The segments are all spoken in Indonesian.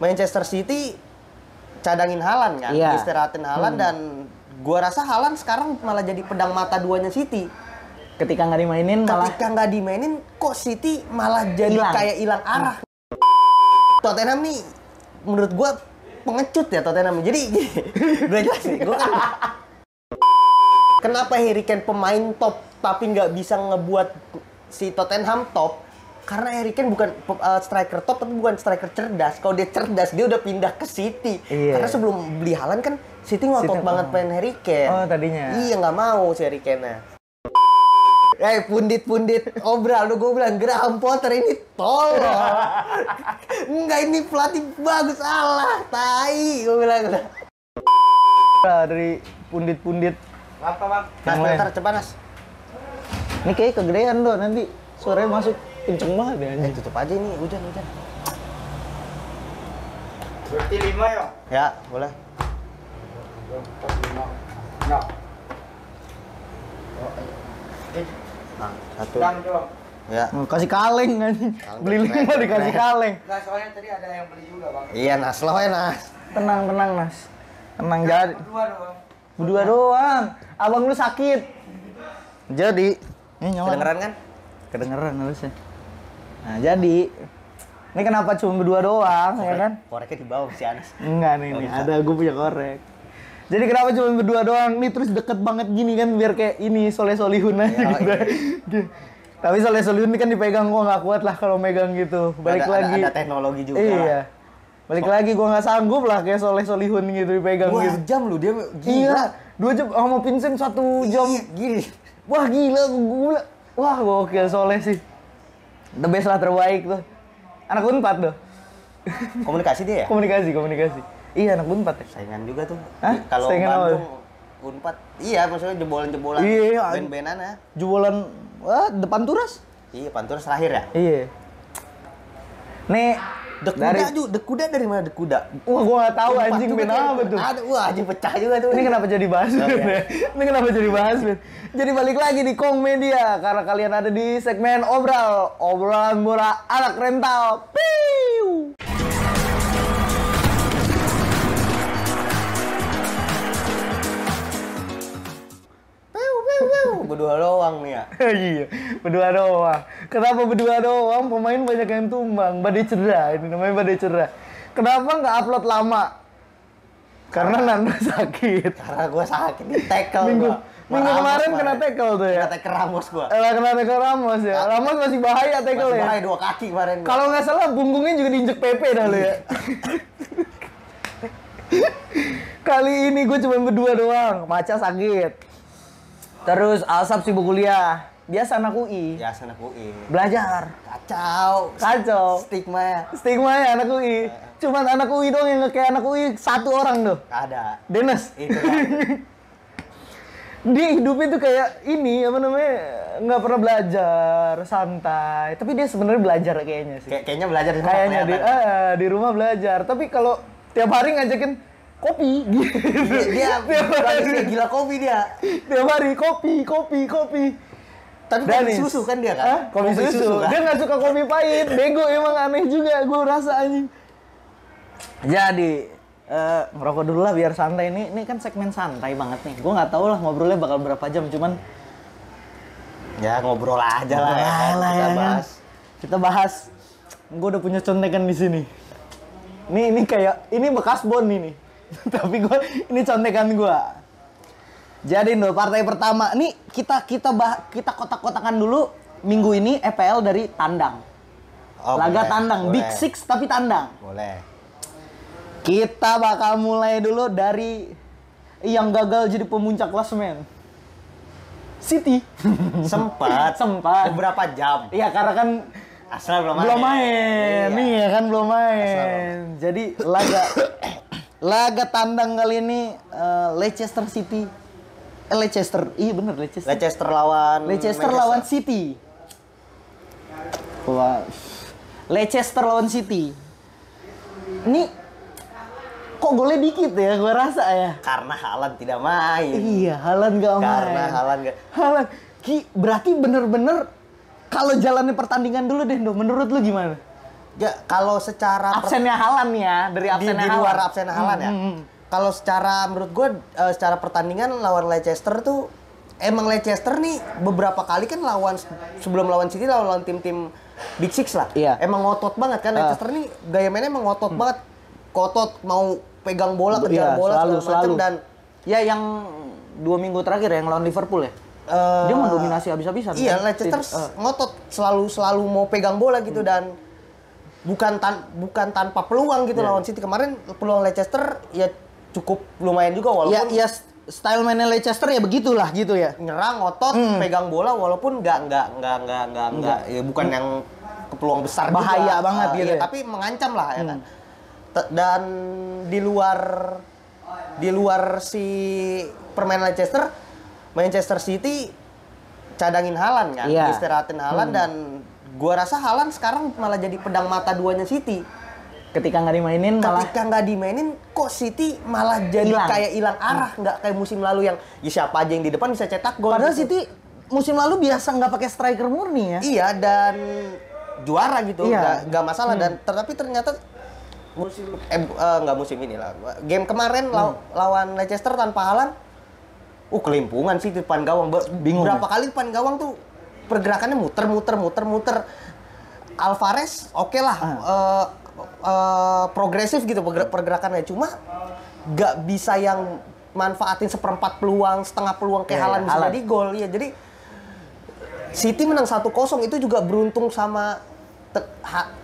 Manchester City cadangin Haaland kan, istirahatin Haaland dan gua rasa Haaland sekarang malah jadi pedang mata duanya City. Ketika nggak dimainin kok City malah jadi kayak hilang arah. Tottenham nih menurut gua pengecut ya Tottenham. Jadi gue jelasin, gua kan kenapa Harry Kane pemain top tapi nggak bisa ngebuat si Tottenham top? Karena Harry Kane bukan striker top, tapi bukan striker cerdas. Kalau dia cerdas, dia udah pindah ke City. Karena sebelum beli Haaland kan, City ngotot banget pengen Harry Kane. Oh, tadinya? Iya, nggak mau si Harry Kane-nya. Pundit-pundit obral, gue bilang, Graham Potter ini tolol. Enggak, ini pelatih bagus, salah, tai. Gue bilang. Dari pundit-pundit. Apa, Bang? Nas, bentar, cepat, Nas. Ini kayak kegedean loh, nanti suaranya masuk. Kenceng banget ya anjing. Tutup aja ini, hujan. Berarti 5 ya? Ya, boleh. 4, 5. Nah. Nah, satu. Dan dong. Ya. Kasih kaleng anjing. Beli 5 dikasih kaleng. Nah, soalnya tadi ada yang beli juga, Bang. Iya, Nas, lo ya, Nas. Tenang, Nas. Tenang jadi. Berdua doang. Doang. Abang lu sakit. Jadi, ini nyala. Kedengeran kan? Kedengeran harusnya. Nah, jadi ini kenapa cuma berdua doang, ya kan? Koreknya di bawah si Anas. Enggak nih, ada gue punya korek. Jadi kenapa cuma berdua doang? Nih terus deket banget gini kan biar kayak ini Soleh Solihun aja gitu. Iya. Tapi Soleh Solihun ini kan dipegang, gua nggak kuat lah kalau megang gitu. Balik lagi. Ada teknologi juga. Iya. Balik lagi gua nggak sanggup lah kayak Soleh Solihun gitu dipegang 2 gitu. jam lu dia gila. Iya, 2 jam sama Vincent 1 jam. Gini. Wah gila, gua wah gokil Soleh sih. The best lah, terbaik tuh. Anak Unpad tuh. Komunikasi dia ya? Komunikasi. Iya, anak Unpad ya. Saingan juga tuh. Hah? Kalau Saingan Bandung Unpad. Iya, maksudnya jebolan-jebolan. Iya, band-bandan ya. Jebolan depan turas. Iya, Panturas terakhir ya? Iya. Nih, Dekuda dari mana Dekuda? wah gua nggak tahu anjing band apa tuh. Ada, wah anjing pecah juga tuh. Ini kenapa jadi bahas Oh, iya. Ini kenapa jadi bahas Jadi balik lagi di Kong Media karena kalian ada di segmen obrolan murah anak rental. Piu. Berdua doang nih ya. Iya, berdua doang. Kenapa berdua doang? Pemain banyak yang tumbang. Badai cerah, ini namanya badai cerah. Kenapa nggak upload lama? Karena Nanda sakit. Karena gue sakit di tackle Minggu kemarin Ramos kena tackle tuh ya. Kena tackle Ramos gue. Kena tackle Ramos ya. Ramos masih bahaya tackle Masih ya. bahaya 2 kaki kemarin. Kalau nggak salah punggungnya juga diinjek Pepe dah lu ya. Kali ini gue cuma berdua doang. Maca sakit. Terus Alsap sibuk kuliah. Biasa anak UI. Biasa anak UI. Belajar. Kacau. Stigma ya anak UI. Cuman anak UI doang yang kayak anak UI 1 orang tuh. Ada. Dennis. Itu kan. Dia hidupnya tuh kayak ini apa namanya, nggak pernah belajar, santai. Tapi dia sebenarnya belajar kayaknya sih. Kayaknya belajar di rumah. Kayaknya di rumah belajar. Tapi kalau tiap hari ngajakin kopi, gitu. Dia gila kopi dia. Tiap hari kopi. Tapi kopi susu kan dia kan? Hah? Kopi susu kan? Dia nggak suka kopi pahit. Bego emang aneh juga, gue rasa anjing. Jadi ngerokok dulu lah biar santai. Ini kan segmen santai banget nih. Gue nggak tahu lah ngobrolnya bakal berapa jam, cuman ya ngobrol aja lah ya. Kita bahas. Gue udah punya contekan di sini. Ini kayak ini bekas Bon ini. Tapi ini contekan gue. Jadi partai pertama. Nih kita kotak-kotakan dulu minggu ini EPL dari tandang. Laga tandang, Big Six tapi tandang. Boleh. Kita bakal mulai dulu dari yang gagal jadi pemuncak klasemen. City. Sempat. Beberapa jam. Iya, karena kan Arsenal belum main. Nih ya kan belum main. Jadi laga tandang kali ini Leicester City. Leicester. Iya bener Leicester. Leicester lawan City. Wah. Leicester lawan City. Ini kok golnya dikit ya, gue rasa ya. Karena Haaland tidak main. Iya, Haaland gak main. Karena Haaland gak. Berarti bener-bener kalau jalannya pertandingan dulu deh, menurut lu gimana? Ya kalau secara Absennya Haaland ya, dari di absennya luar Haaland. absen Haaland ya. Kalau secara menurut gue secara pertandingan lawan Leicester tuh emang Leicester nih beberapa kali kan sebelum lawan City lawan tim-tim Big Six lah. Iya. Emang ngotot banget kan Leicester nih gaya mainnya emang ngotot banget. Kotot mau pegang bola, kejar Iya, bola selalu, segala macam selalu. dan Ya yang 2 minggu terakhir yang lawan Liverpool ya. Dia mendominasi habis-habisan. iya kan? Leicester ngotot selalu mau pegang bola gitu dan bukan tanpa peluang gitu lawan City kemarin peluang Leicester ya cukup lumayan juga walaupun Ya style mainnya Leicester ya begitulah gitu ya. nyerang ngotot pegang bola walaupun nggak ya bukan yang ke peluang besar Bahaya juga. banget gitu Iya, ya. tapi mengancam lah ya kan. Dan di luar si permainan Manchester City cadangin Haaland kan, Iya. istirahatin Haaland dan gua rasa Haaland sekarang malah jadi pedang mata duanya City. Ketika nggak dimainin malah Ketika nggak dimainin, kok City malah jadi Hilang. kayak hilang arah, nggak kayak musim lalu yang ya siapa aja yang di depan bisa cetak gol. padahal gitu. City musim lalu biasa nggak pakai striker murni ya. Iya dan juara gitu, Iya. nggak masalah dan tapi ternyata nggak musim ini lah. Game kemarin lawan Leicester tanpa Haaland, kelimpungan sih di depan gawang. Bingung Berapa kali depan gawang tuh pergerakannya muter. Alvarez oke lah, progresif gitu pergerakannya. Cuma nggak bisa yang manfaatin seperempat peluang, setengah peluang kayak Haaland bisa jadi gol. Iya, jadi City menang 1-0 itu juga beruntung sama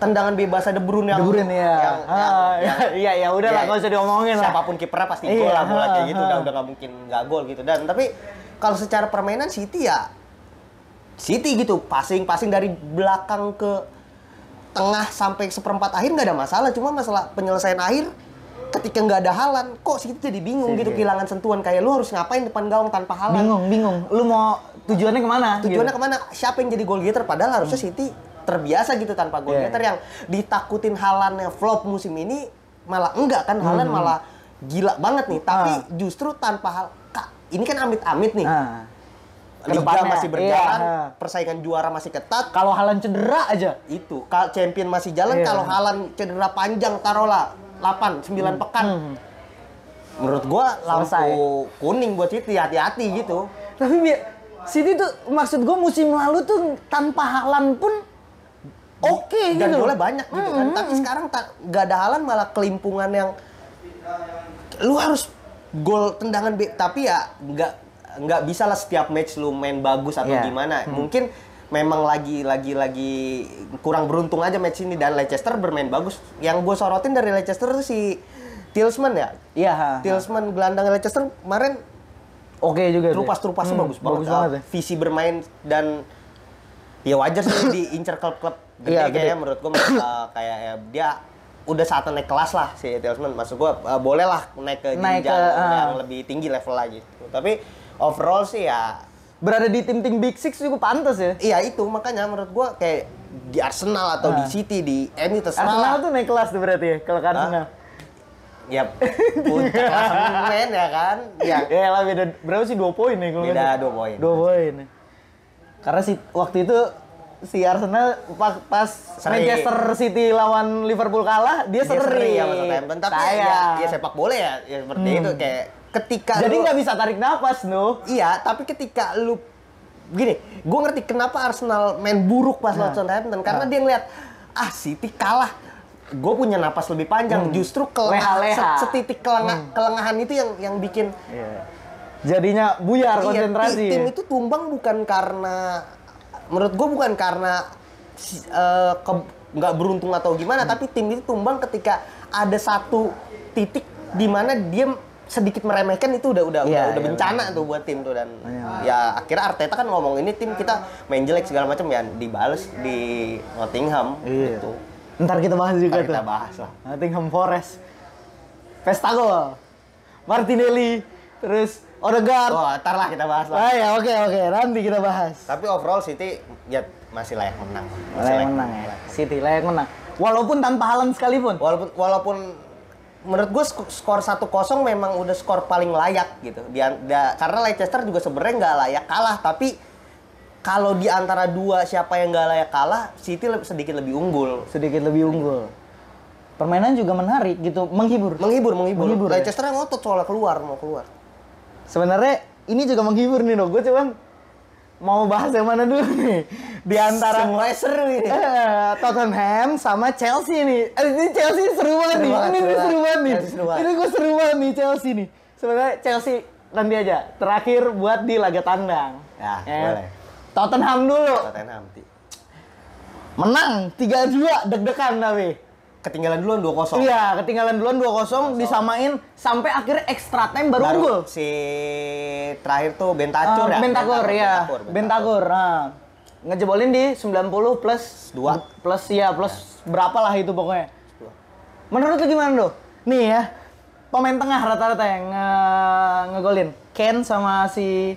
tendangan bebas De Bruyne yang ya udahlah nggak usah diomongin lah. siapapun kipernya pasti gol lah bola kayak gitu udah nggak mungkin nggak gol gitu dan tapi kalau secara permainan City gitu passing dari belakang ke tengah sampai seperempat akhir nggak ada masalah cuma masalah penyelesaian akhir ketika nggak ada Haaland kok City jadi bingung gitu kehilangan sentuhan kayak lu harus ngapain depan gawang tanpa Haaland Bingung. Lu mau tujuannya kemana? kemana siapa yang jadi goal getter padahal harusnya City terbiasa gitu tanpa goal getter yang ditakutin Haalandnya flop musim ini malah enggak kan Haaland malah gila banget nih tapi justru tanpa ini kan amit-amit nih Liga Kedepannya, masih berjalan iya. persaingan juara masih ketat Kalau Haaland cedera aja. itu champion masih jalan kalau Haaland cedera panjang taruhlah 8-9 pekan menurut gua Selesai. lampu kuning buat City hati-hati gitu Tapi City tuh maksud gue musim lalu tuh tanpa Haaland pun oke dan gitu. golnya banyak gitu kan. Tapi sekarang nggak ada Haaland malah kelimpungan yang lu harus gol tendangan tapi ya nggak bisa lah setiap match lu main bagus atau gimana. Mungkin memang lagi kurang beruntung aja match ini dan Leicester bermain bagus. Yang gue sorotin dari Leicester tuh si Tielemans ya. Iya. Tielemans gelandang Leicester kemarin Oke juga. Trupas-trupasnya bagus banget. ya. Visi bermain dan ya wajar sih diincar klub-klub gede kayaknya menurut gue kayak ya, dia udah saatnya naik kelas lah si Tielemans. Maksud gue boleh lah naik ke jenjang yang lebih tinggi level lagi. Tapi overall sih ya berada di tim-tim Big Six juga pantas ya. iya itu makanya menurut gue kayak di Arsenal atau di City di MU terserah. Arsenal tuh naik kelas tuh berarti ya kalau ke Arsenal. Ya puncak klasemen ya kan. Ya lah beda berapa sih 2 poin ya kalau Beda nggak 2 poin. 2 poin. Karena waktu itu si Arsenal pas Seri. Manchester City lawan Liverpool kalah, dia seri ya Southampton. Tapi ya sepak bola ya seperti itu kayak ketika jadi nggak bisa tarik napas no. Iya, tapi ketika lu gini, gue ngerti kenapa Arsenal main buruk pas lawan Southampton karena dia ngeliat City kalah. Gue punya napas lebih panjang, justru setitik kelengahan itu yang bikin jadinya buyar konsentrasi. Tim itu tumbang bukan karena menurut gue bukan karena nggak beruntung atau gimana, tapi tim itu tumbang ketika ada satu titik di mana dia sedikit meremehkan itu udah bencana tuh buat tim tuh dan ya akhirnya Arteta kan ngomong ini tim kita main jelek segala macam ya dibales di Nottingham gitu. Ntar kita bahas juga Kita tuh. bahas lah. Nottingham Forest. Pesta gol. Martinelli, terus Odegaard. Ntar lah kita bahas lah. Oke. Nanti kita bahas. Tapi overall City ya masih layak menang. Layak menang ya. City layak menang. Walaupun tanpa Haaland sekalipun. Walaupun menurut gue skor 1-0 memang udah skor paling layak gitu. Karena Leicester juga sebenarnya nggak layak kalah, tapi kalau di antara dua siapa yang nggak layak kalah, City sedikit lebih unggul. Sedikit lebih unggul. Permainan juga menarik gitu, menghibur. Menghibur. Ya? Leicester yang ngotot soalnya mau keluar. Sebenarnya ini juga menghibur nih loh. Gue cuman mau bahas yang mana dulu nih? Di antara Semuanya seru ini. Tottenham sama Chelsea nih. Ini Chelsea seru banget nih. Ini seru banget nih. Ini gue seru banget nih Chelsea nih. Sebenarnya Chelsea nanti aja. Terakhir buat di laga tandang. Ya, boleh. Tottenham dulu. Tottenham. Menang 3-2 deg-degan tapi. Ketinggalan duluan 2-0. Iya, ketinggalan duluan 2-0 disamain sampai akhirnya extra time baru unggul. Si terakhir tuh Bentancur ya. Bentancur. Nah, ngejebolin di 90 plus 2. Plus berapa lah itu pokoknya. Menurut lu gimana, Do? Nih ya. Pemain tengah rata-rata yang ngegolin. Ken sama si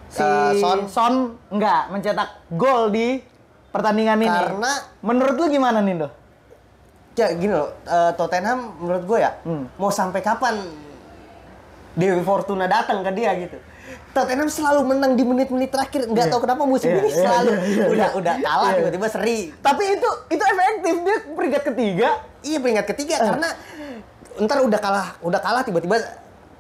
Son enggak mencetak gol di pertandingan ini. Karena menurut lu gimana nih, Do? Ya gini loh, Tottenham menurut gue ya, mau sampai kapan Dewi Fortuna datang ke dia gitu. Tottenham selalu menang di menit-menit terakhir, nggak tahu kenapa musim ini selalu udah kalah tiba-tiba seri. Tapi itu efektif, dia peringkat ketiga. Iya peringkat ketiga karena ntar udah kalah tiba-tiba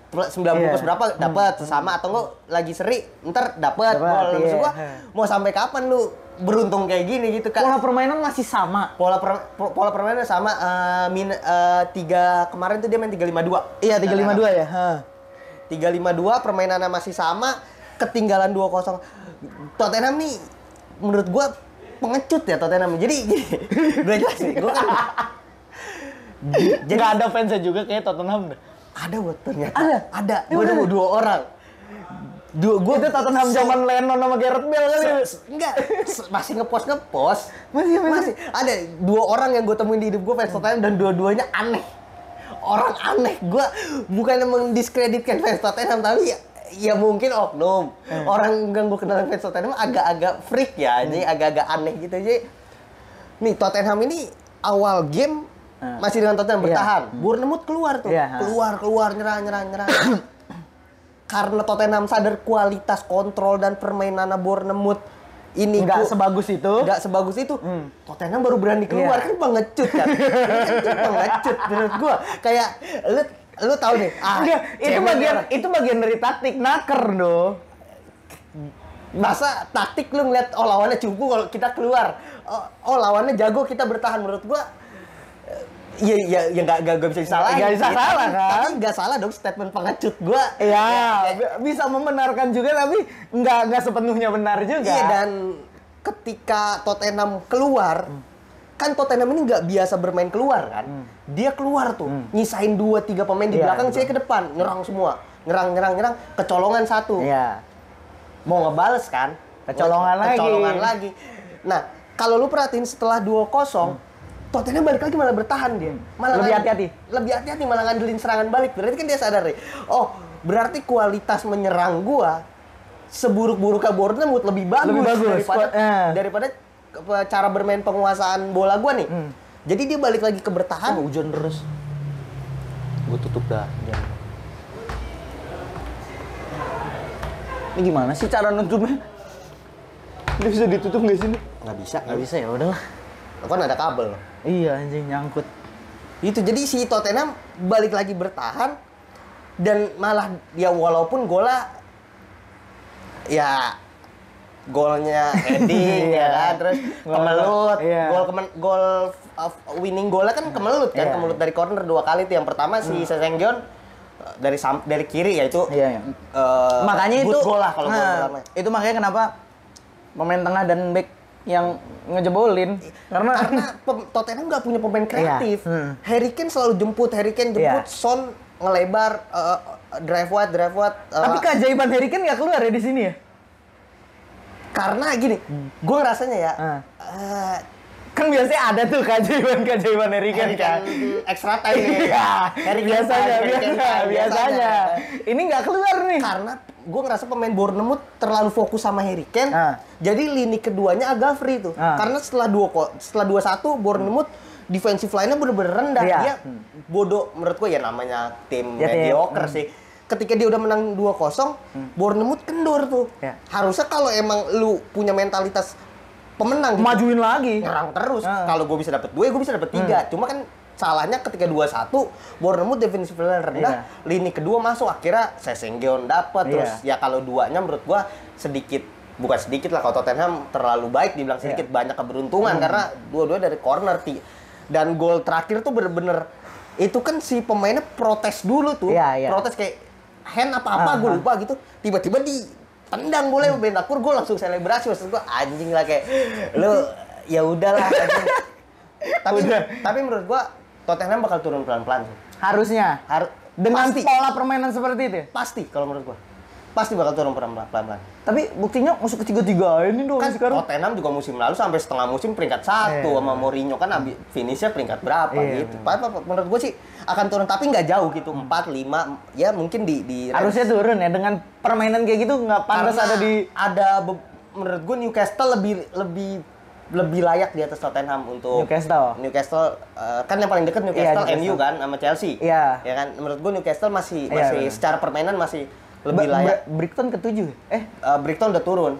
90 plus berapa dapat sama atau enggak lagi seri ntar dapat gol. Maksud gua mau sampai kapan lu beruntung kayak gini gitu kan. Pola permainan masih sama. Pola permainan sama 3 kemarin tuh dia main 3-5-2. Iya, 3-5-2 ya. 3-5-2 permainannya masih sama, ketinggalan 2-0. Tottenham nih menurut gua pengecut ya Tottenham. Jadi gue jelasin, gua kan jadi nggak ada fansnya juga kayak Tottenham deh. Ada buat ternyata. Ada. Gue nemu 2 orang. Gue itu Tottenham zaman Lennon sama Gareth Bale kali. Enggak, masih ngepost. Masih. Ada 2 orang yang gue temuin di hidup gue fans Tottenham dan dua-duanya aneh. Orang aneh. Gue bukan mendiskreditkan fans Tottenham tapi ya mungkin oknum. Orang yang gue kenal fans Tottenham agak-agak freak ya, jadi agak-agak aneh gitu aja. Nih Tottenham ini awal game masih dengan Tottenham bertahan. Bournemouth keluar tuh. Keluar nyerang. Karena Tottenham sadar kualitas kontrol dan permainan Bournemouth ini nggak sebagus itu. Tottenham baru berani keluar kan pengecut kan. Pengecut menurut gua. Kayak lu tahu nih. Itu bagian dari taktik naker do. Masa taktik lu ngeliat lawannya cupu kalau kita keluar. Lawannya jago kita bertahan menurut gua. Iya, nggak bisa disalahin. Nggak bisa salah kan? Tapi nggak salah dong statement pengecut gua. Iya, bisa membenarkan juga tapi nggak sepenuhnya benar juga. Iya, dan ketika Tottenham keluar, kan Tottenham ini nggak biasa bermain keluar kan. Dia keluar tuh, nyisain 2-3 pemain di belakang, saya ke depan, nyerang semua. Nyerang, kecolongan 1. Iya. Mau ngebales kan? Kecolongan lagi. Nah, kalau lu perhatiin setelah 2-0, Tottenham balik lagi malah bertahan dia. Malah lebih hati-hati malah ngandelin serangan balik. Berarti kan dia sadar nih. Oh, berarti kualitas menyerang gua seburuk-buruknya Bournemouth lebih bagus. Daripada cara bermain penguasaan bola gua nih. Jadi dia balik lagi ke bertahan. Hujan terus. Gua tutup dah. Ini gimana sih cara nutupnya? Ini bisa ditutup nggak sih? Nggak bisa ya udahlah. Kan ada kabel. Iya anjing nyangkut. Itu jadi si Tottenham balik lagi bertahan dan malah ya walaupun golnya heading ya kan terus kemelut gol winning golnya kan kemelut kan kemelut dari corner 2 kali itu yang pertama si Sessegnon dari kiri ya itu makanya itu gol lah kalau itu makanya kenapa pemain tengah dan back yang ngejebolin karena Tottenham nggak punya pemain kreatif. Harry Kane selalu jemput, Son ngelebar, drive wide. Tapi keajaiban Harry Kane nggak keluar ya di sini ya? Karena gini, gue ngerasanya ya, kan biasanya ada tuh keajaiban Harry Kane kan. Extra time ya. biasanya. Ini nggak keluar nih. Karena gue ngerasa pemain Bournemouth terlalu fokus sama Harry Kane, jadi lini keduanya agak free tuh. Karena setelah 2-1 Bournemouth defensive line-nya bener-bener rendah. Dia bodoh menurut gue ya namanya tim mediocre sih. ketika dia udah menang 2-0, Bournemouth kendor tuh. Ya. Harusnya kalau emang lu punya mentalitas pemenang gitu, Majuin lagi. nyerang terus. Kalau gue bisa dapat 2, gue bisa dapat 3. Cuma kan salahnya ketika 2-1, Bournemouth defensifnya rendah, lini kedua masuk, akhirnya Sessegnon dapat. Terus ya kalau duanya menurut gue bukan sedikit lah, kalau Tottenham terlalu baik dibilang sedikit, banyak keberuntungan karena dua-dua dari corner. Dan gol terakhir tuh bener-bener itu kan si pemainnya protes dulu tuh, protes kayak hand apa-apa gue lupa gitu, tiba-tiba ditendang boleh Bentancur, gue langsung selebrasi. Maksud gue anjing lah, kayak lu ya udahlah anjing. tapi menurut gue Tottenham bakal turun pelan-pelan sih. Harusnya. Dengan pasti. pola permainan seperti itu ya? Pasti kalau menurut gue. Pasti bakal turun pelan-pelan. Tapi buktinya masuk ke 3-3 ini dong Kan sekarang. Tottenham juga musim lalu sampai setengah musim peringkat 1 sama Mourinho kan finishnya peringkat berapa gitu. Menurut gue sih akan turun, tapi nggak jauh gitu, 4, 5, ya mungkin di Harusnya turun ya, dengan permainan kayak gitu nggak pantas menurut gue Newcastle lebih layak di atas Tottenham untuk Newcastle kan yang paling dekat Newcastle, MU kan sama Chelsea. Iya. Ya kan, menurut gue Newcastle masih secara permainan masih lebih layak. Brighton ke-7. Brighton udah turun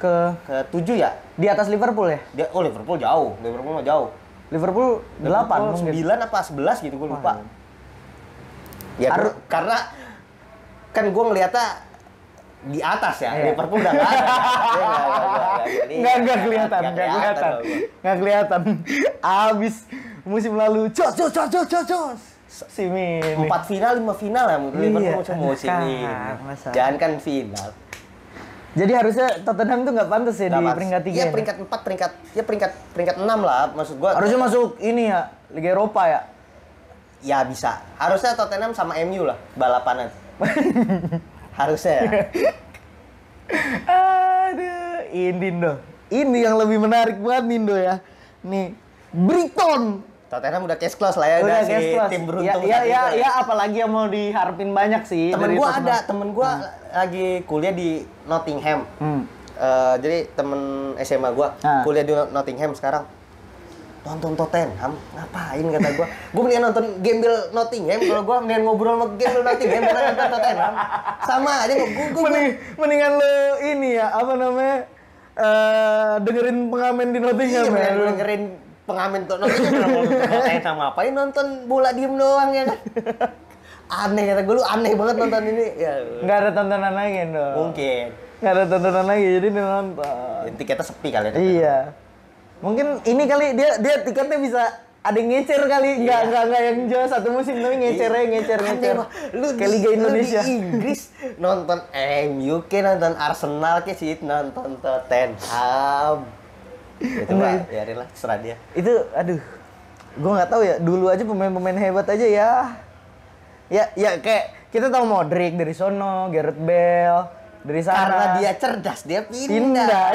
ke-7 ya? Di atas Liverpool ya? Liverpool jauh. Liverpool mah jauh. Liverpool 8 9 apa 11 gitu, gue lupa. Ya karena kan gue ngeliatnya di atas ya, Liverpool udah nggak ada. Nggak kelihatan. Abis musim lalu, cos. Simi 4 final, 5 final ya Liverpool musim ini. Jangan kan final. Jadi harusnya Tottenham tuh nggak pantas ya di peringkat 3. Iya, peringkat 4, peringkat 6 lah maksud gua. Harusnya masuk ini ya, Liga Eropa ya. Ya bisa. Harusnya Tottenham sama MU lah balapanan. Harusnya ya. Aduh, ini yang lebih menarik banget Nindo ya. Nih, Brighton. Tottenham udah cash close lah ya, udah si tim beruntung. Ya, apalagi yang mau diharapin banyak sih. Temen gua lagi kuliah di Nottingham. Jadi temen SMA gua kuliah di Nottingham sekarang. Nonton Tottenham, ngapain kata gua? Gua mendingan nonton Gembel Nottingham, kalau gua mendingan ngobrol sama Gembel Nottingham daripada nonton Tottenham. Sama aja gua mendingan lo ini ya, apa namanya? Dengerin pengamen di Nottingham ya. Dengerin pengamen Tottenham ngapain nonton bola diem doang ya kan? Aneh kata gue, lu aneh banget nonton ini. Ya, nggak ada tontonan lagi dong. Mungkin. Nggak ada tontonan lagi, jadi nonton. Tiketnya sepi kali ya. Iya. Mungkin ini kali dia tiketnya bisa ada yang ngecer kali, nggak yang jual satu musim tapi ngecer. Lu kayak Liga Indonesia. Lu di Inggris nonton MU, nonton Arsenal, sih nonton Tottenham. Itu lah, biarin lah, serah dia. Itu, aduh, gue nggak tahu ya. Dulu aja pemain-pemain hebat aja ya. Ya kayak kita tahu Modric dari sono, Gareth Bale dari sana. Karena dia cerdas, dia pindah.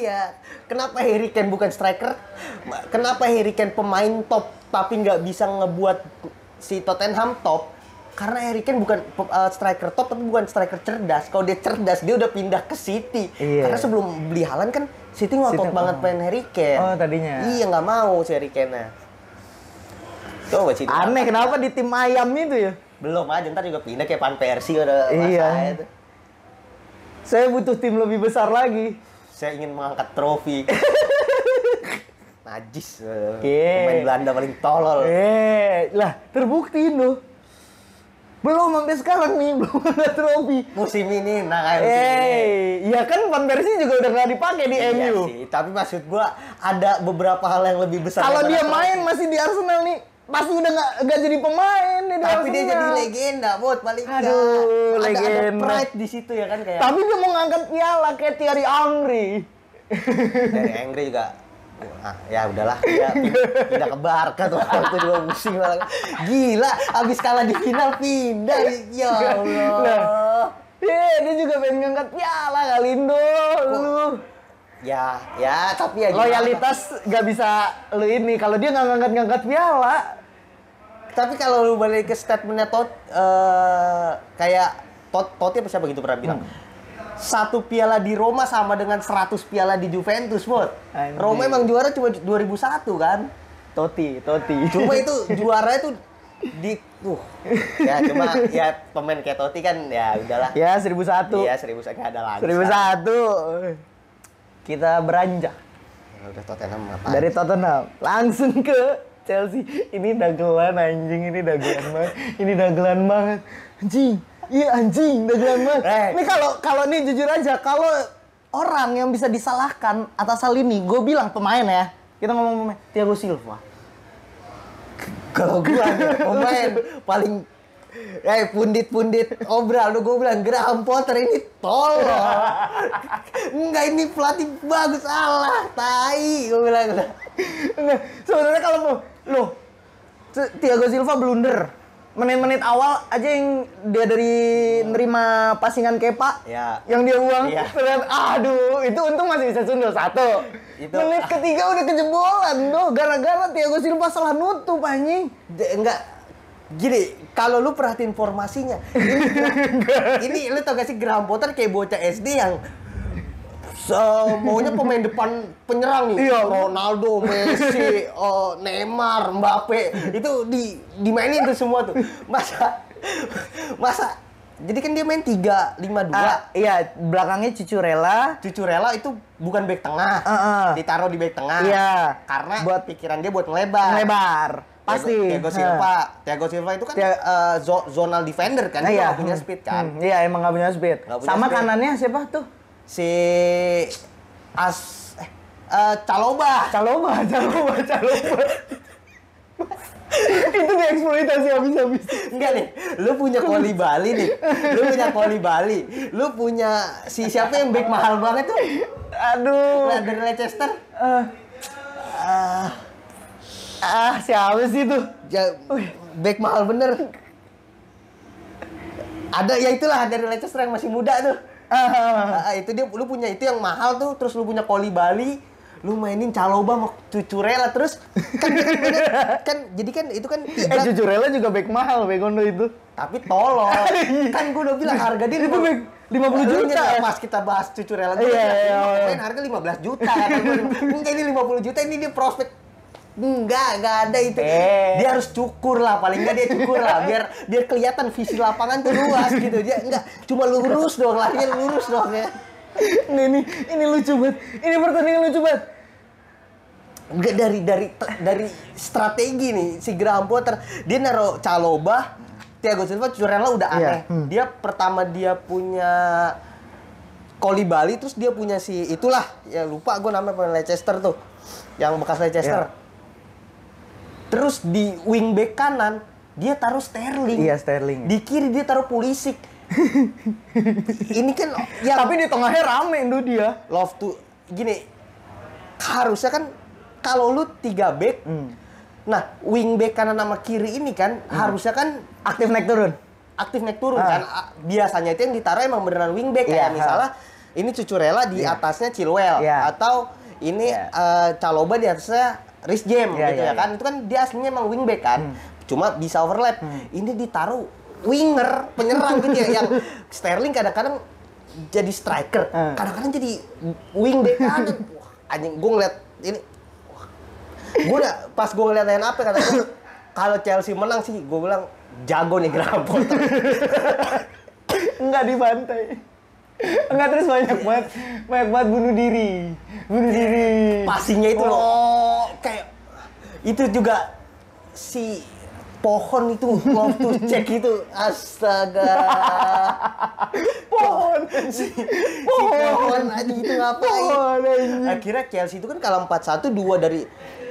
Iya. Kenapa Harry Kane bukan striker? Kenapa Harry Kane pemain top tapi nggak bisa ngebuat si Tottenham top? Karena Harry Kane bukan striker top, tapi bukan striker cerdas. Kalau dia cerdas, dia udah pindah ke City. Karena sebelum beli Haaland kan City ngotot banget pengen Harry Kane. Oh, tadinya. Iya, nggak mau si Harry Kane-nya. Coba City. Aneh, kenapa di tim ayam itu ya? Belum aja, ntar juga pindah kayak Van Persie udah masa itu. Saya butuh tim lebih besar lagi. Saya ingin mengangkat trofi. Najis. Pemain Belanda paling tolol. Lah, terbukti loh. Belum sampai sekarang nih, belum ada trofi. Musim ini, musim ini. Iya kan Van Persie juga udah nggak dipakai di MU. Sih, tapi maksud gua ada beberapa hal yang lebih besar. Kalau dia main masih di Arsenal nih, pasti udah nggak jadi pemain di Tapi Arsenal. dia jadi legenda, Bot, paling nggak. Legenda. Ada pride di situ ya kan kayak. Tapi dia mau ngangkat piala kayak Thierry Henry. Dari Henry juga. Ya udahlah, ya, pindah ke Barca tuh waktu 2 musim malah. Gila, abis kalah di final pindah. Ya Allah. Dia juga pengen ngangkat piala kali lu. Ya, tapi ya loyalitas nggak bisa lu ini kalau dia nggak ngangkat piala. Tapi kalau lu balik ke statementnya kayak Totti apa siapa gitu pernah bilang. 1 piala di Roma sama dengan 100 piala di Juventus, Bot. Roma emang juara cuma 2001 kan? Totti. Cuma itu juara itu Ya cuma ya pemain kayak Totti kan ya udahlah. Ya 1001. Iya 1001 nggak ada lagi. 1001. Kita beranjak Udah Tottenham apa? dari Tottenham langsung ke Chelsea. Ini dagelan anjing, ini dagelan banget. Ini dagelan banget. Anjing. Iya anjing, dagelan banget. Ini kalau nih jujur aja, kalau orang yang bisa disalahkan atas hal ini, gue bilang pemain ya. Kita ngomong pemain, Thiago Silva. Kalau gua nih, pemain paling pundit-pundit obral lu gue bilang Graham Potter ini tolol. Enggak, ini pelatih bagus, salah tai gue bilang. Enggak, sebenarnya kalau loh Thiago Silva blunder. Menit-menit awal aja yang dia dari nerima pasingan Kepa, Ya. yang dia buang, Ya. ternyata aduh, itu untung masih bisa sundul 1. Itu- Menit ketiga udah kejebolan tuh, gara-gara Thiago Silva salah nutup anjing. Enggak gini, kalau lu perhatiin formasinya, ini lu tau gak sih Graham Potter kayak bocah SD yang maunya pemain depan penyerang nih. Iya. Ronaldo, Messi, Neymar, Mbappe, itu dimainin tuh semua tuh. Masa jadi kan dia main 3-5-2. Iya, belakangnya Cucurella itu bukan back tengah. Ditaruh di back tengah. Iya. Karena Buat pikiran dia buat melebar. Pasti. Thiago Silva itu kan zonal defender kan, dia nggak punya speed kan. Iya, emang nggak punya speed. Nggak punya Sama speed. kanannya siapa tuh? Si Caloba. Itu dieksploitasi habis-habis. Enggak nih, lu punya Koli Bali nih. Lu punya si siapa yang back mahal banget tuh? Aduh. Dari Leicester. Siapa sih tuh? Back mahal bener. Ada ya itulah dari Leicester yang masih muda tuh. Itu dia, lu punya itu yang mahal tuh, terus lu punya Koli Bali, lu mainin Caloba sama Cucurella terus kan jadi kan itu kan Cucurella juga back mahal, Begondo itu. tapi tolol. Kan gua udah bilang harga dia Itu back 50 juta. Pas kita bahas Cucurella main harga 15 juta. Enggak, ini 50 juta, ini dia prospek. Enggak ada itu. Dia harus cukur lah, paling enggak dia cukur lah biar kelihatan visi lapangan tuh luas gitu. Dia enggak cuma lurus doang, larinya lurus doang ya. Ini lucu banget. Ini pertandingan lucu banget. Enggak, dari strategi nih si Graham Potter, dia naruh Caloba, Thiago Silva, Cucurella udah aneh. Dia pertama dia punya Koli Bali, terus dia punya si itulah, ya lupa gue namanya, pemain Leicester tuh, yang bekas Leicester. Terus di wingback kanan dia taruh Sterling. Iya, Sterling. Di kiri dia taruh Pulisic. Ini kan ya, Tapi di tengahnya rame tuh dia. love to gini. Harusnya kan kalau lu 3 back. Nah, wingback kanan sama kiri ini kan harusnya kan Aktif naik turun. kan. Biasanya itu yang ditaruh emang beneran wingback, kayak misalnya ini Cucurella di atasnya Chilwell, atau ini Caloba di atasnya Reece James gitu ya kan. Itu kan dia aslinya emang wingback kan. Cuma bisa overlap. Ini ditaruh winger, penyerang gitu ya, yang Sterling kadang-kadang jadi striker, kadang-kadang jadi wingback kanan. Wah, anjing, gue ngeliat ini. Gue udah pas gue ngeliat line up kata gue, kalau Chelsea menang sih gue bilang jago nih Graham Potter. Enggak dibantai. Enggak, terus banyak banget bunuh diri. Passingnya itu loh, kayak itu juga si pohon itu love to check itu, astaga. si pohon aja itu ngapain? Akhirnya Chelsea itu kan kalau 4-1 2 dari,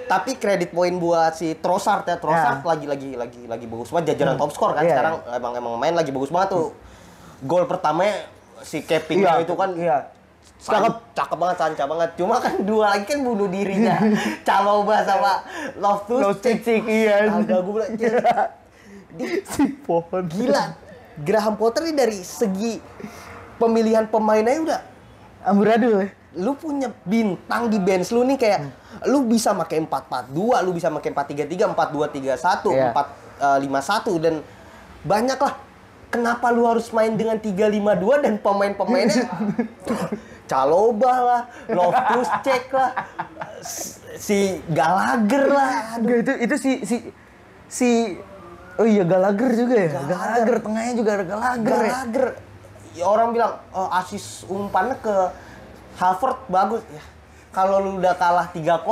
tapi kredit poin buat si Trossard ya. Trossard lagi bagus banget, jajaran top skor kan sekarang. Emang main lagi bagus banget tuh. Gol pertamanya si Keping itu kan cakep banget, sanca banget. Cuma kan 2 lagi kan bunuh dirinya. Caloba sama Loftus-Cheek. Agak gue bilang Si pohon. gila. Graham Potter ini dari segi pemilihan pemainnya udah amburadul ya. Lu punya bintang di bench lu nih, kayak lu bisa pakai 4-4-2, lu bisa pakai 4-3-3, 4-2-3-1, 4-5-1 dan banyak lah. Kenapa lu harus main dengan 3-5-2 dan pemain-pemainnya Caloba lah, Loftus-Cheek lah, si Gallagher lah. Enggak, itu si Oh iya, Gallagher juga ya? Gallagher, tengahnya juga ada Gallagher ya? Gallagher. Ya, orang bilang asis umpannya ke Harvard bagus. Ya, kalau lu udah kalah 3-0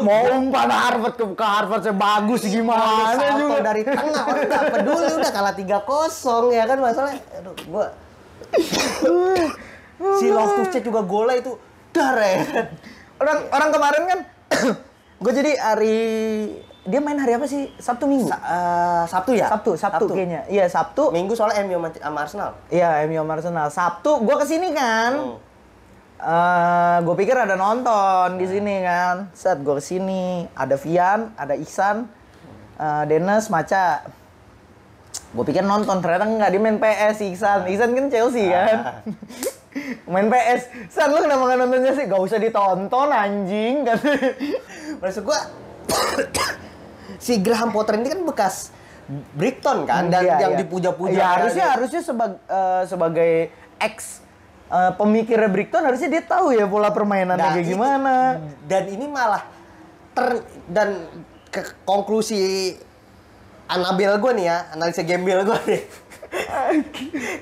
Mau umpan Harvard ke Harvard saya bagus gimana salto juga. dari tengah, orang nggak peduli, udah kalah 3-0 ya kan masalahnya. Aduh, gua si Loftus-Cheek juga golnya itu dar ya. Orang kemarin kan gue jadi dia main hari apa sih? Sabtu Minggu? Sabtu ya? Sabtu kayaknya. Iya, Sabtu. Minggu soalnya MU sama Arsenal. Iya, MU sama Arsenal. Sabtu gue kesini kan. Gue pikir ada nonton di sini kan. Saat gue kesini ada Vian, ada Ihsan, Dennis, Maca. Gue pikir nonton, ternyata enggak, dia main PS Ihsan. Ihsan kan Chelsea kan. Main PS. San, lu kenapa nggak nontonnya sih? Gak usah ditonton anjing kan. Maksud gua si Graham Potter ini kan bekas Brighton kan, dan Iya, yang iya. dipuja-puja. Ya, harusnya sebagai ex pemikirnya Brighton, harusnya dia tahu ya pola permainannya kayak gimana. Dan ini malah konklusi Anabel gue nih ya, analisa gembel gue nih.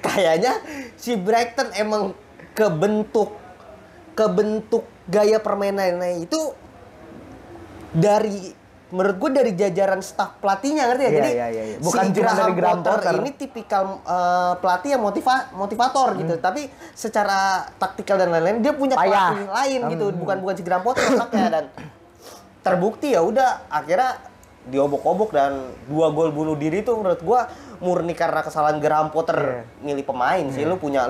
Kayaknya si Brighton emang kebentuk gaya permainannya itu menurut gue dari jajaran staf pelatihnya, ngerti ya? Iya, Jadi iya. Bukan si cuma dari Graham Potter ini tipikal pelatih yang motivator gitu, tapi secara taktikal dan lain-lain dia punya pelatih lain gitu, bukan si Graham Potter otaknya. Dan terbukti ya udah akhirnya diobok-obok dan 2 gol bunuh diri itu menurut gua murni karena kesalahan Graham Potter milih pemain sih. Lu punya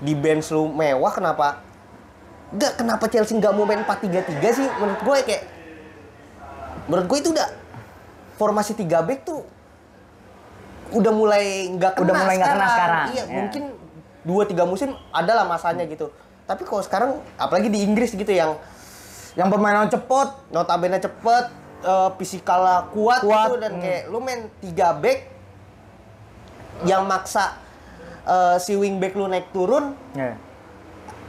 di bench lu mewah, kenapa Chelsea nggak mau main 4-3-3 sih? Menurut gue itu udah formasi 3 back tuh udah mulai nggak kena sekarang. Iya, mungkin 2-3 musim adalah masanya gitu. Tapi kalau sekarang apalagi di Inggris gitu yang permainan cepet, notabene cepet, fisikal kuat gitu, dan kayak lu main 3 back yang maksa si wingback lu naik turun,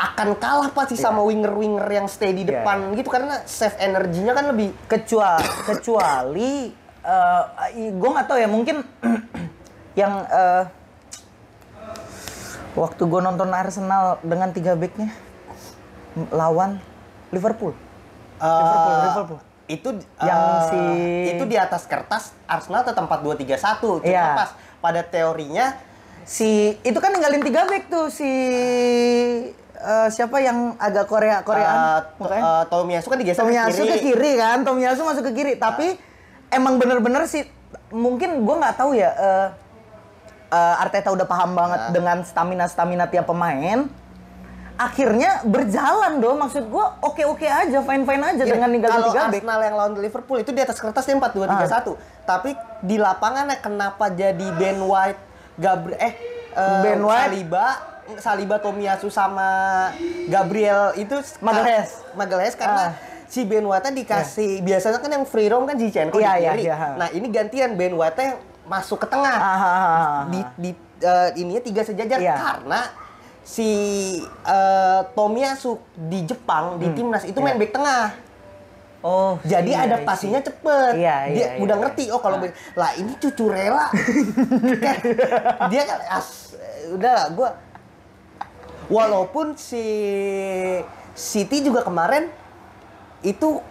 akan kalah pasti sama winger-winger yang stay di depan gitu, karena save energinya kan lebih kecuali gue nggak tahu ya, mungkin yang waktu gue nonton Arsenal dengan 3 backnya lawan Liverpool. Liverpool. Itu itu di atas kertas Arsenal tetap 4-2-3-1. Cuma pas pada teorinya itu kan ninggalin 3 back tuh siapa yang agak Koreaan? Tomiyasu kan digeser Tomiyasu ke kiri kan, Tomiyasu masuk ke kiri. Tapi emang bener-bener sih, mungkin gue nggak tahu ya. Arteta udah paham banget dengan stamina tiap pemain. Akhirnya berjalan dong, maksud gue oke aja, fine aja dengan ninggalin 3 back. Kalau Arsenal yang lawan Liverpool itu di atas kertasnya 4-2-3-1. Tapi di lapangannya kenapa jadi Ben White, Ben White, Saliba, Tomiyasu sama Gabriel itu Magalhaes karena si Ben White dikasih biasanya kan yang free roam kan Zinchenko di kiri. Nah, ini gantian Ben White yang masuk ke tengah. Ininya 3 sejajar karena si Tomiyasu di Jepang di timnas itu main back tengah. Jadi adaptasinya cepet. Dia udah ngerti kalau lah ini cucu rela. Dia kan udah gua walaupun si City juga kemarin itu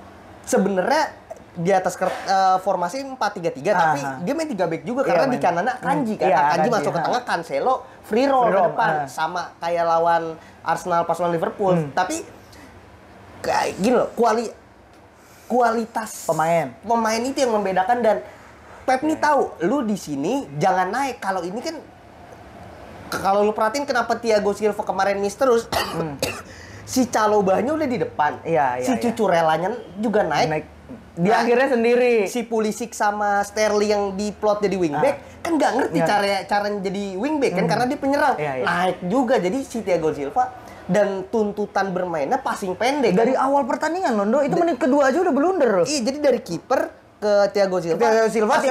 sebenarnya di atas formasi 4-3-3 tapi dia main 3 back juga karena di kanannya Kanji kan. Kanji masuk ke tengah, Cancelo free roll ke depan sama kayak lawan Arsenal pas lawan Liverpool. Tapi kayak gini loh, kualitas pemain itu yang membedakan. Dan Pep nih tahu lu di sini jangan naik. Kalau ini kan kalau lu perhatiin kenapa Thiago Silva kemarin miss terus, si Calobahnya udah di depan, si Cucurellanya juga naik. Dia akhirnya sendiri. Si Pulisic sama Sterling yang diplot jadi wingback kan nggak ngerti cara jadi wingback kan karena dia penyerang. Naik juga, jadi si Thiago Silva dan tuntutan bermainnya passing pendek. Dari awal pertandingan Londo itu menit kedua aja udah blunder. Iya, jadi dari kiper ke Thiago Silva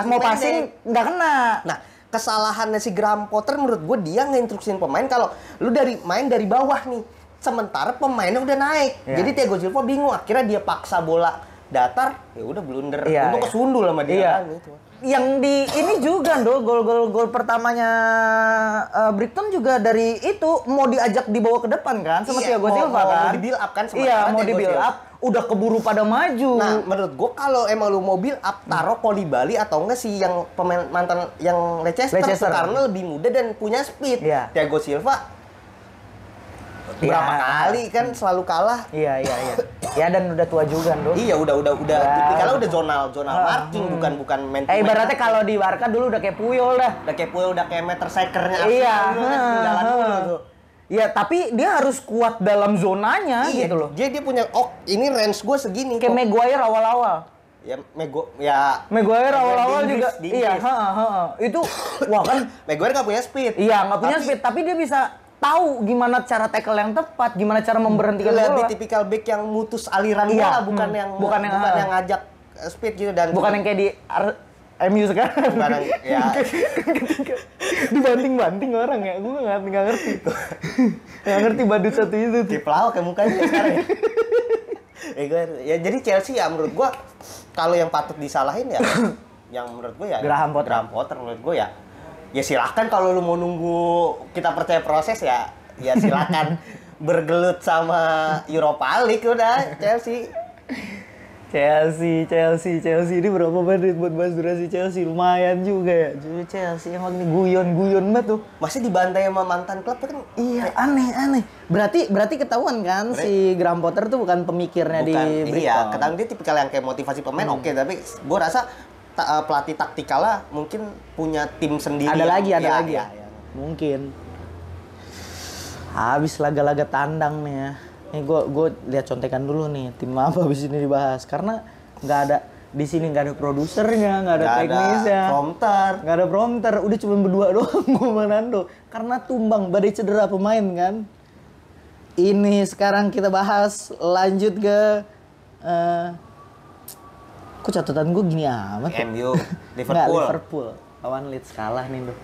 mau passing nggak kena. Nah, kesalahannya si Graham Potter menurut gue, dia ngeinstruksiin pemain kalau lu main dari bawah nih, sementara pemainnya udah naik. Jadi Thiago Silva bingung, akhirnya dia paksa bola datar, ya udah blunder. Iya, Untung iya. kesundul sama dia Iya. kan gitu. Yang di ini juga gol pertamanya Brighton juga dari itu mau diajak dibawa ke depan kan sama Iya, Thiago Silva kan. mau di-build up kan sama Iya, Thiago mau di-build Silva. up, udah keburu pada maju. Nah, menurut gua kalau emang lu mau build up, taruh Koulibaly atau enggak sih yang pemain mantan yang Leicester, Leicester. karena lebih muda dan punya speed. Iya. Thiago Silva berapa Iya. kali kan selalu kalah. Iya. Ya dan udah tua juga, Ndo. Iya, udah Ya. tipikalnya udah zonal marking, bukan main. Ibaratnya kalau di Barca dulu udah kayak Puyol dah. udah kayak Puyol, udah kayak meter sekernya Iya. dulu kan ketinggalan dulu tuh. Iya, tapi dia harus kuat dalam zonanya Iya, gitu loh. dia punya ini range gue segini Kayak kok. Maguire awal-awal. Maguire Maguire awal-awal di juga. Inggris. Iya, itu wah kan. Maguire nggak punya speed. Iya, nggak punya Tapi speed, tapi dia bisa tahu gimana cara tackle yang tepat, gimana cara memberhentikan lebih bola. tipikal back yang mutus aliran Iya, bola, bukan bukan yang ngajak speed gitu dan Bukan yang kayak di MU sekarang. bukan yang ya Dibanting-banting orang ya, gue nggak ngerti. Nggak ngerti badut satu itu tuh. kayak pelawak kayak mukanya sekarang. Ya jadi Chelsea ya menurut gua kalau yang patut disalahin ya yang menurut gua ya Graham Potter menurut gua ya silahkan kalau lu mau nunggu kita percaya proses ya silakan bergelut sama Europa League udah Chelsea. Chelsea ini berapa menit buat bahas durasi Chelsea? Lumayan juga ya. Jadi Chelsea emang ini guyon banget tuh. Masih dibantai sama mantan klub kan? Iya, aneh. Berarti ketahuan kan si Graham Potter tuh bukan pemikirnya di Iya, Brighton. kadang dia tipikal yang kayak motivasi pemain oke, tapi gua rasa pelatih taktikalnya mungkin punya tim sendiri. Ada lagi. Ya. Mungkin. Habis laga-laga tandang nih ya. Nih gue lihat contekan dulu nih tim apa habis ini dibahas karena nggak ada di sini nggak ada produsernya, nggak ada teknisnya, nggak ada prompter, udah cuma berdua doang gue sama Nando karena tumbang badai cedera pemain kan. Ini sekarang kita bahas lanjut ke kok catatan gue gini amat ya? MU, Nggak, Liverpool. Liverpool lawan Leeds kalah nih tuh.